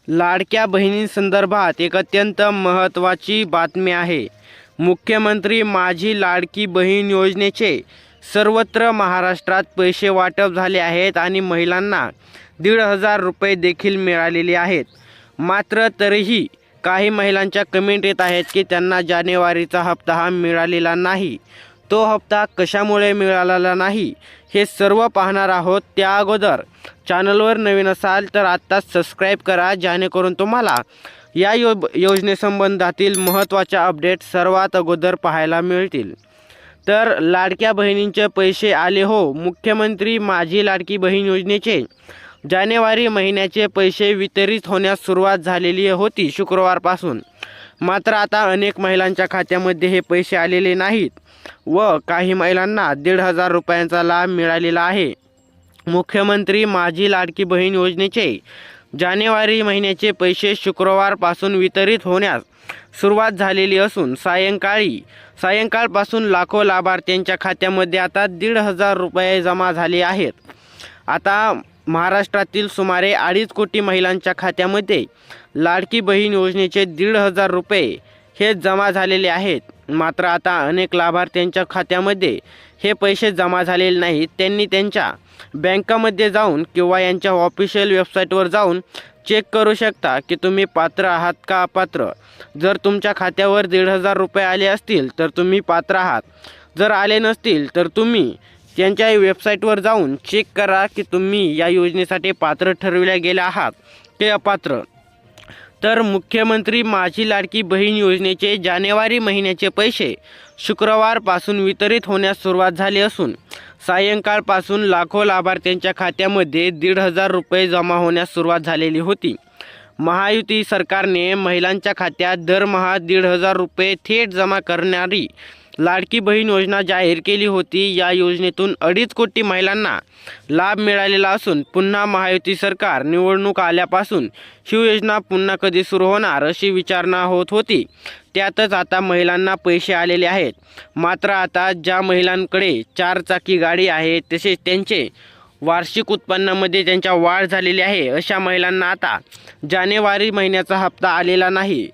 लाडक्या बहिणींसंदर्भात एक अत्यंत महत्त्वाची बातमी आहे। मुख्यमंत्री माझी लाडकी बहीण योजनेचे सर्वत्र महाराष्ट्रात पैसे वाटप झाले आहेत आणि महिलांना 1,500 रुपये देखील मिळालेले आहेत। मात्र तरीही काही महिलांच्या कमेंट येत आहेत की त्यांना जानेवारीचा हप्ता हा मिळालेला नाही। तो हप्ता कशामुळे मिळालेला नाही हे सर्व पाहणार आहोत। त्या अगोदर चॅनलवर नवीन असाल तर आत्ताच सबस्क्राईब करा, जेणेकरून तुम्हाला या योजनेसंबंधातील महत्त्वाच्या अपडेट सर्वात अगोदर पाहायला मिळतील। तर लाडक्या बहिणींचे पैसे आले हो। मुख्यमंत्री माझी लाडकी बहीण योजनेचे जानेवारी महिन्याचे पैसे वितरित होण्यास सुरुवात झालेली होती शुक्रवारपासून। मात्र आता अनेक महिलांच्या खात्यामध्ये हे पैसे आलेले नाहीत व काही महिलांना 1,500 रुपयांचा लाभ मिळालेला आहे। मुख्यमंत्री माझी लाडकी बहीण योजनेचे जानेवारी महिन्याचे पैसे शुक्रवारपासून वितरित होण्यास सुरुवात झालेली असून सायंकाळपासून लाखो लाभार्थ्यांच्या खात्यामध्ये आता 1,500 रुपये जमा झाले आहेत। आता महाराष्ट्रातील सुमारे 2.5 कोटी महिलांच्या खात्यामध्ये लाडकी बहीण योजनेचे 1,500 रुपये हे जमा झालेले आहेत। मात्र आता अनेक लाभार्थ्यांच्या खात्यामध्ये हे पैसे जमा झालेले नाहीत। त्यांनी त्यांच्या बँकामध्ये जाऊन किंवा यांच्या ऑफिशियल वेबसाईटवर जाऊन चेक करू शकता की तुम्ही पात्र आहात का अपात्र। जर तुमच्या खात्यावर 1,500 रुपये आले असतील तर तुम्ही पात्र आहात, जर आले नसतील तर तुम्ही त्यांच्या वेबसाईटवर जाऊन चेक करा की तुम्ही या योजनेसाठी पात्र ठरविल्या गेले आहात ते अपात्र। तर मुख्यमंत्री माझी लाडकी बहीण योजनेचे जानेवारी महिन्याचे पैसे शुक्रवारपासून वितरित होण्यास सुरुवात झाली असून सायंकाळपासून लाखो लाभार्थ्यांच्या खात्यामध्ये 1,500 रुपये जमा होण्यास सुरुवात झालेली होती। महायुती सरकारने महिलांच्या खात्यात दरमहा 1,500 रुपये थेट जमा करणारी लाडकी बहीण योजना जाहीर केली होती। या योजनेतून 2.5 कोटी महिलांना लाभ मिळालेला असून पुन्हा महायुती सरकार निवडणूक आल्यापासून ही योजना पुन्हा कधी सुरू होणार अशी विचारणा होत होती। त्यातच आता महिलांना पैसे आलेले आहेत। मात्र आता ज्या महिलांकडे 4 चाकी गाडी आहे तसेच त्यांचे वार्षिक उत्पन्नामध्ये त्यांच्या वाढ झालेली आहे अशा महिलांना आता जानेवारी महिन्याचा हप्ता आलेला नाही।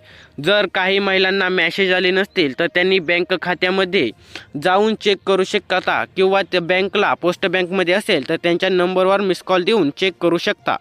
जर काही महिलांना मेसेज आले नसतील तर त्यांनी बँक खात्यामध्ये जाऊन चेक करू शकता किंवा त्या बँकला पोस्ट बँकमध्ये असेल तर त्यांच्या नंबरवर मिस कॉल देऊन चेक करू शकता।